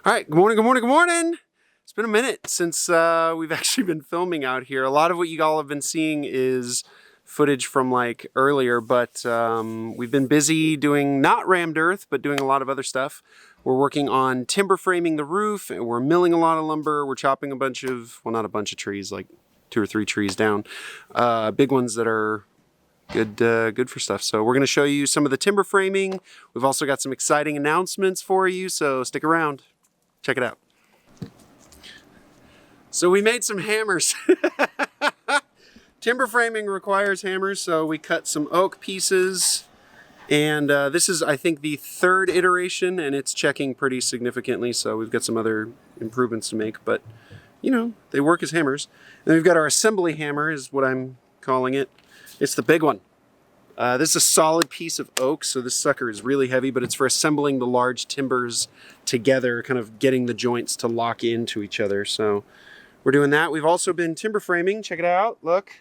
All right, good morning, good morning, good morning. It's been a minute since we've actually been filming out here. A lot of what you all have been seeing is footage from like earlier, but we've been busy doing not rammed earth, but doing a lot of other stuff. We're working on timber framing the roof, and we're milling a lot of lumber. We're chopping a bunch of, well, not a bunch of trees, like 2 or 3 trees down. Big ones that are good for stuff. So we're going to show you some of the timber framing. We've also got some exciting announcements for you, so stick around. Check it out. So we made some hammers. Timber framing requires hammers, so we cut some oak pieces. And this is, I think, the 3rd iteration, and it's checking pretty significantly, so we've got some other improvements to make, but, you know, they work as hammers. And then we've got our assembly hammer, is what I'm calling it. It's the big one. This is a solid piece of oak, so this sucker is really heavy, but it's for assembling the large timbers together, kind of getting the joints to lock into each other. So we're doing that. We've also been timber framing. Check it out. Look.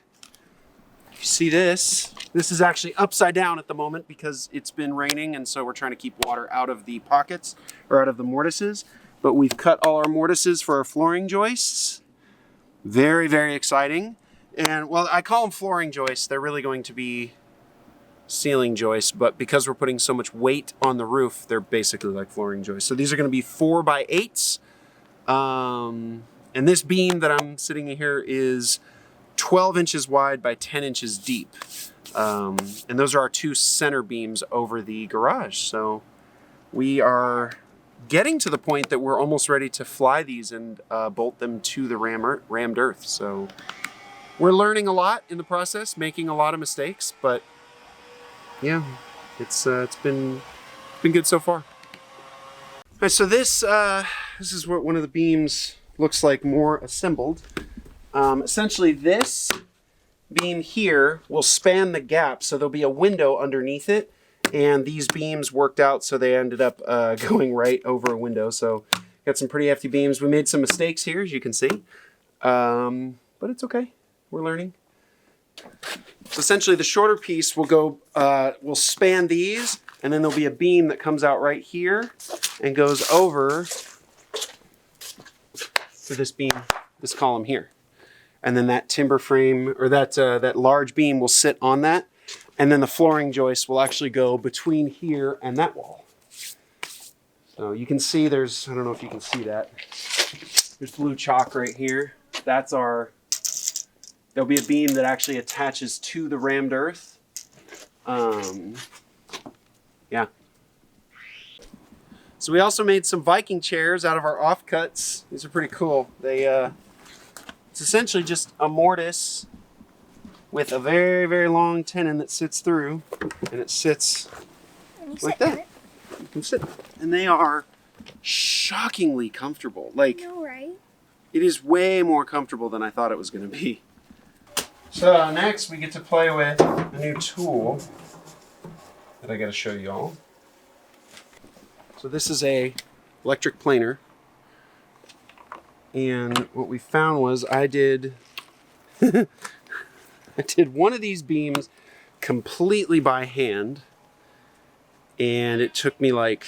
You see this? This is actually upside down at the moment because it's been raining, and so we're trying to keep water out of the pockets or out of the mortises. But we've cut all our mortises for our flooring joists. Very, very exciting. And, well, I call them flooring joists. They're really going to be ceiling joists, but because we're putting so much weight on the roof, they're basically like flooring joists. So these are going to be 4x8s. And this beam that I'm sitting in here is 12 inches wide by 10 inches deep. And those are our 2 center beams over the garage. So we are getting to the point that we're almost ready to fly these and bolt them to the rammed earth. So we're learning a lot in the process, making a lot of mistakes, but yeah, it's been good so far. All right, so this is what one of the beams looks like more assembled. Essentially, this beam here will span the gap, so there'll be a window underneath it, and these beams worked out, so they ended up going right over a window. So got some pretty hefty beams. We made some mistakes here, as you can see, but it's okay. We're learning. So essentially, the shorter piece will go, will span these, and then there'll be a beam that comes out right here and goes over to this beam, this column here. And then that timber frame, or that large beam will sit on that, and then the flooring joist will actually go between here and that wall. So you can see there's, I don't know if you can see that, there's blue chalk right here. That's our, there'll be a beam that actually attaches to the rammed earth. Yeah. So we also made some Viking chairs out of our offcuts. These are pretty cool. They, it's essentially just a mortise with a very, very long tenon that sits through, and it sits like that. You can sit. And they are shockingly comfortable. Like, I know, right? It is way more comfortable than I thought it was going to be. So next we get to play with a new tool that I got to show you all. So this is a electric planer, and what we found was I did one of these beams completely by hand, and it took me like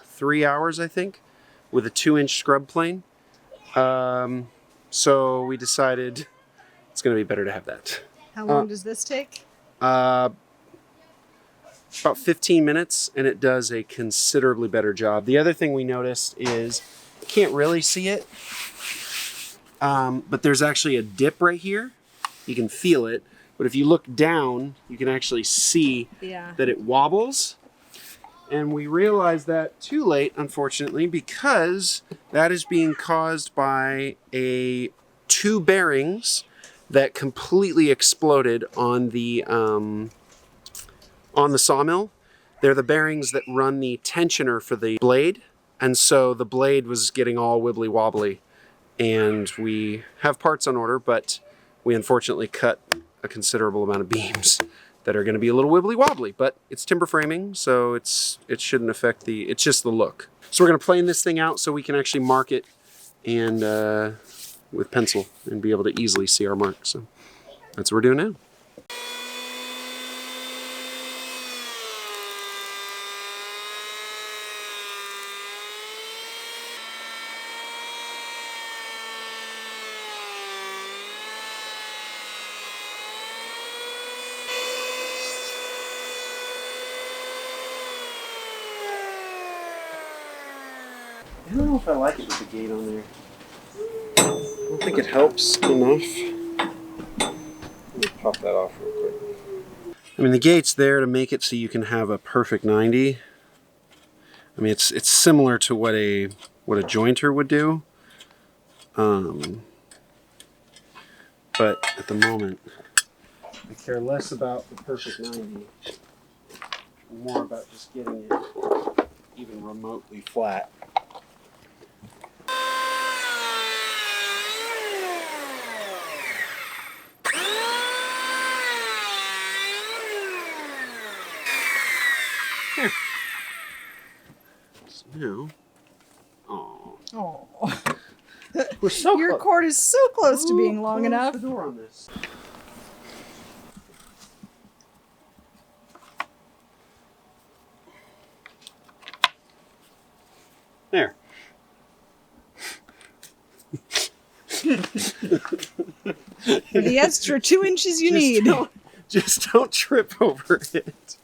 3 hours, I think, with a 2-inch scrub plane. So we decided it's going to be better to have that. How long does this take? About 15 minutes, and it does a considerably better job. The other thing we noticed is, you can't really see it, but there's actually a dip right here. You can feel it, but if you look down, you can actually see that it wobbles. And we realized that too late, unfortunately, because that is being caused by 2 bearings that completely exploded on the sawmill. They're the bearings that run the tensioner for the blade, and so the blade was getting all wibbly wobbly. And we have parts on order, but we unfortunately cut a considerable amount of beams that are going to be a little wibbly wobbly, but it's timber framing, so it shouldn't affect it's just the look. So we're going to plane this thing out so we can actually mark it and with pencil and be able to easily see our mark. So that's what we're doing now. I don't know if I like it with the gate on there. I don't think it helps enough. Let me pop that off real quick. I mean, the gate's there to make it so you can have a perfect 90. I mean, it's similar to what a jointer would do. But at the moment, I care less about the perfect 90, more about just getting it even remotely flat. There. So now, Oh. we're so Your close. cord is so close to being long Close enough. the door on this. There. For the extra 2 inches you need. Just don't trip over it.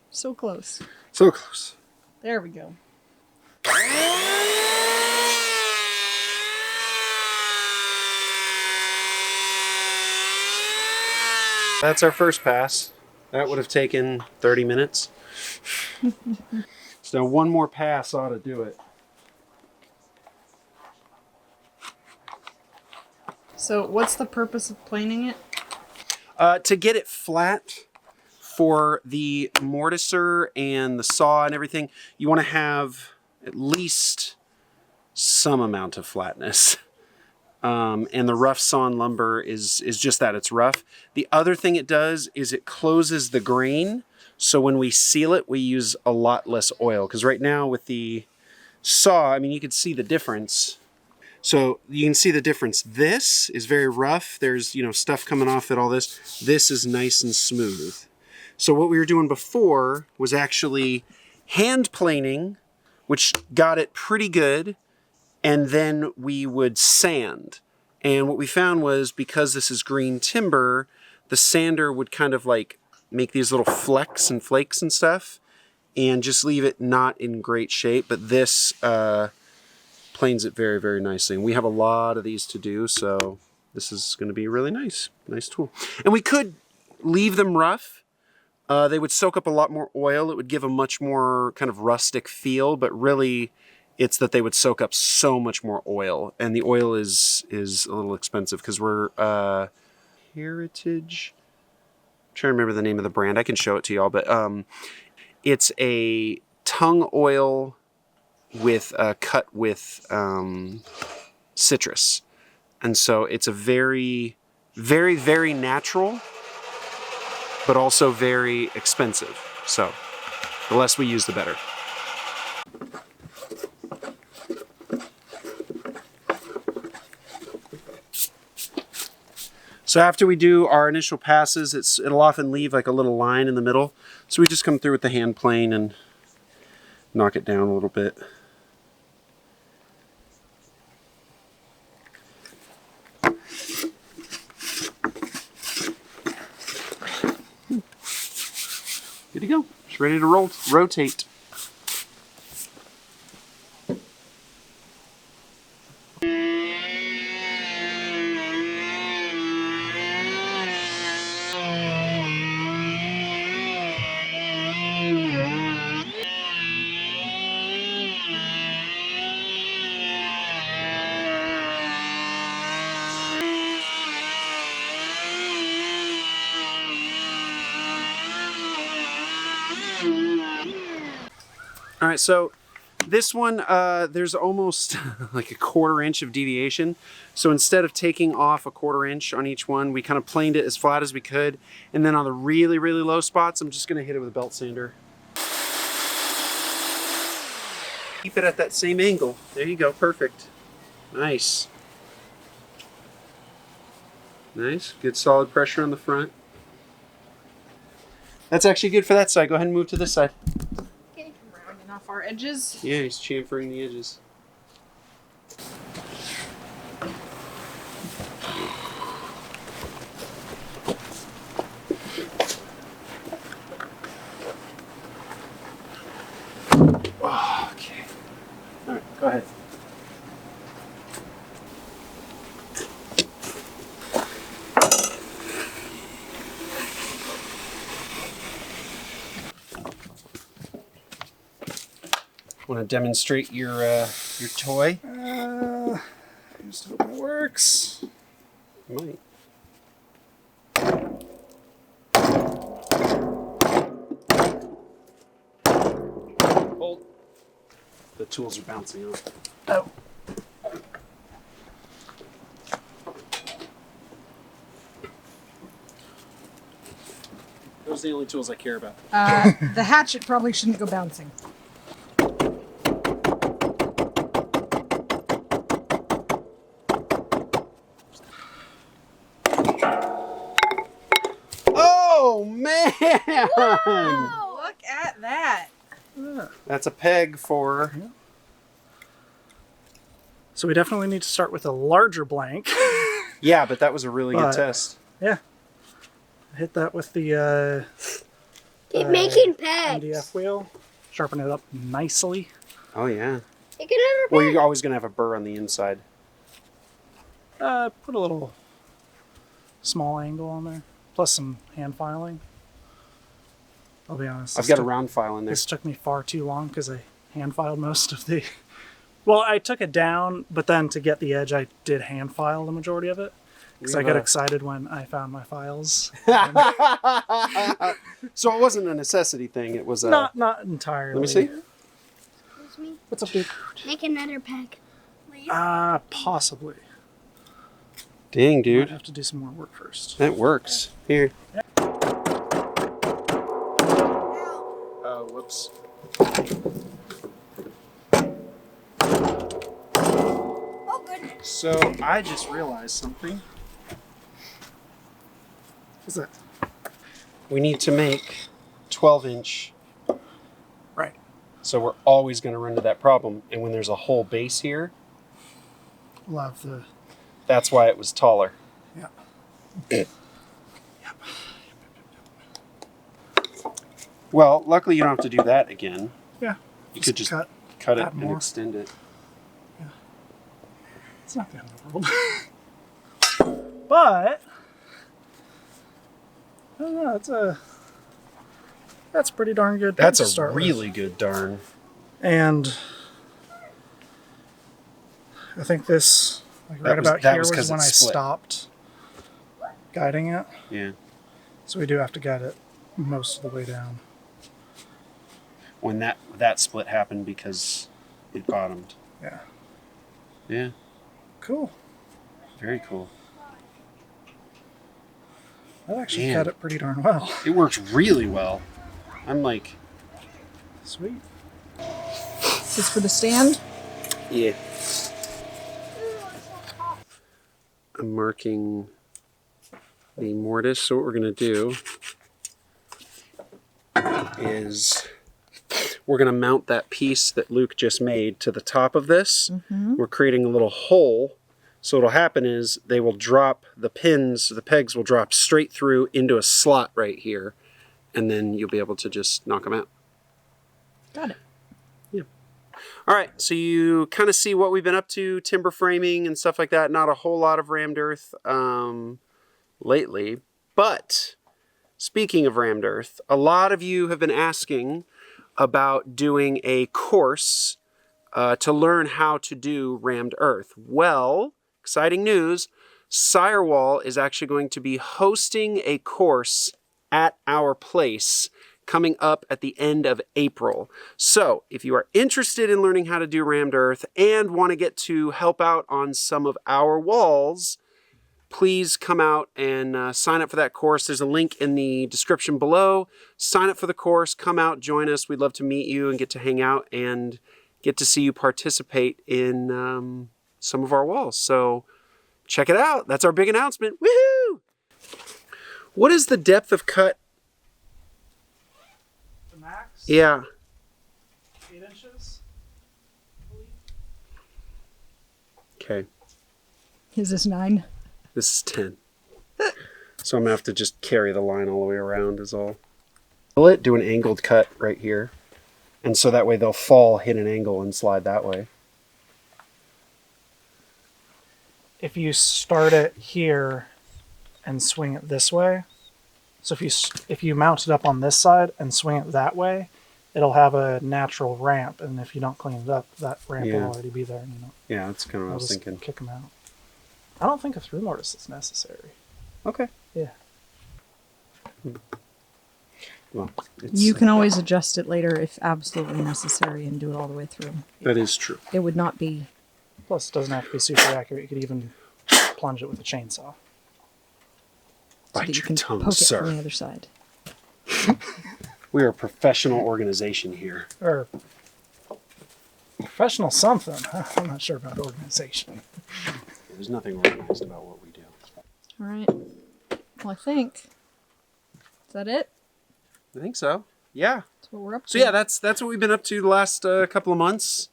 So close. So close. There we go. That's our first pass. That would have taken 30 minutes. So one more pass ought to do it. So what's the purpose of planing it? To get it flat for the mortiser and the saw and everything, you want to have at least some amount of flatness. And the rough sawn lumber is just that, it's rough. The other thing it does is it closes the grain. So when we seal it, we use a lot less oil. Because right now with the saw, I mean, you can see the difference. So you can see the difference. This is very rough. There's, stuff coming off it, all this. This is nice and smooth. So what we were doing before was actually hand planing, which got it pretty good. And then we would sand. And what we found was, because this is green timber, the sander would kind of like make these little flecks and flakes and stuff and just leave it not in great shape. But this planes it very, very nicely. And we have a lot of these to do, so this is going to be really nice. Nice tool. And we could leave them rough. They would soak up a lot more oil. It would give a much more kind of rustic feel, but really it's that they would soak up so much more oil. And the oil is a little expensive because we're Heritage. I'm trying to remember the name of the brand. I can show it to y'all, but it's a tung oil with cut with citrus. And so it's a very, very, very natural, but also very expensive. So the less we use, the better. So after we do our initial passes, it'll often leave like a little line in the middle. So we just come through with the hand plane and knock it down a little bit. Good to go. Just ready to rotate. All right, so this one, there's almost like a 1/4 inch of deviation. So instead of taking off a 1/4 inch on each one, we kind of planed it as flat as we could. And then on the really, really low spots, I'm just gonna hit it with a belt sander. Keep it at that same angle. There you go, perfect. Nice. Nice, good solid pressure on the front. That's actually good for that side. Go ahead and move to this side. Rounding off our edges. Yeah, he's chamfering the edges. Oh. Go ahead. Want to demonstrate your toy? Just hope it works. Might. Hold. The tools are bouncing off. Oh. Those are the only tools I care about. The hatchet probably shouldn't go bouncing. Oh man! Whoa, look at that. That's a peg for. So we definitely need to start with a larger blank. Yeah, but that was a really good But- test. Yeah. Hit that with the Keep making pegs. MDF wheel. Sharpen it up nicely. Oh yeah. Make another Well, peg. you're always gonna have a burr on the inside. Put a little small angle on there. Plus some hand filing. I'll be honest. I've got a round file in there. This took me far too long because I hand filed most of the... Well, I took it down, but then to get the edge, I did hand file the majority of it. Because I got excited when I found my files. So it wasn't a necessity thing. It was a. Not entirely. Let me see. Excuse me. What's up, dude? Make another peg. Please. Possibly. Dang, Might dude. have to do some more work first. That works. Here. Oh, whoops. Oh goodness. So I just realized something. What's that? We need to make 12-inch. Right. So we're always going to run into that problem. And when there's a whole base here, We'll have the... that's why it was taller. Yeah. Well, luckily you don't have to do that again. Yeah. You could just cut it add and more. extend it. It's not the end of the world. But... I don't know, that's pretty darn good. That's to a start really with. good darn. And I think this, like right about that here, was was 'cause when it I split. stopped guiding it. Yeah. So we do have to guide it most of the way down. When that split happened because it bottomed. Yeah. Yeah. Cool. Very cool. That actually Man. cut it pretty darn well. It works really well. I'm like, Sweet. Is this for the stand? yeah. I'm marking the mortise. So what we're going to do is we're going to mount that piece that Luke just made to the top of this. We're creating a little hole. So what'll happen is they will drop the pins, the pegs will drop straight through into a slot right here. And then you'll be able to just knock them out. Got it. All right, so you kind of see what we've been up to, timber framing and stuff like that. Not a whole lot of rammed earth lately. But speaking of rammed earth, a lot of you have been asking about doing a course to learn how to do rammed earth. Well, exciting news, SIREWALL is actually going to be hosting a course at our place coming up at the end of April. So if you are interested in learning how to do rammed earth and want to get to help out on some of our walls, please come out and sign up for that course. There's a link in the description below. Sign up for the course, come out, join us. We'd love to meet you and get to hang out and get to see you participate in some of our walls. So check it out. That's our big announcement. Woohoo! What is the depth of cut? The max? Yeah. 8 inches, I believe. Okay. Is this 9? This is 10. So I'm going to have to just carry the line all the way around is all. Do an angled cut right here. And so that way they'll fall, hit an angle, and slide that way. if you start it here and swing it this way, so if you mount it up on this side and swing it that way, it'll have a natural ramp, and if you don't clean it up, that ramp will already be there. And, Yeah, that's kind of what I was just thinking. kick them out. I don't think a through mortise is necessary. Okay. Yeah. Well, You can always adjust it later if absolutely necessary and do it all the way through. that is true. It would not be. Plus, it doesn't have to be super accurate. You could even plunge it with a chainsaw. So Bite that you your can tongue, poke it sir. from the other side. We are a professional organization here. Or professional something. I'm not sure about organization. There's nothing organized about what we do. All right. Well, I think. Is that it? I think so. Yeah. That's what we're up to. So yeah, that's what we've been up to the last couple of months.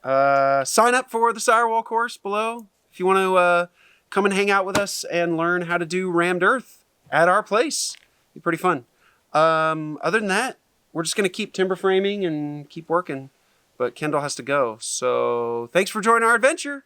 Sign up for the SIREWALL course below if you want to come and hang out with us and learn how to do rammed earth at our place. Be pretty fun. Other than that, we're just gonna keep timber framing and keep working. But Kendall has to go. So thanks for joining our adventure.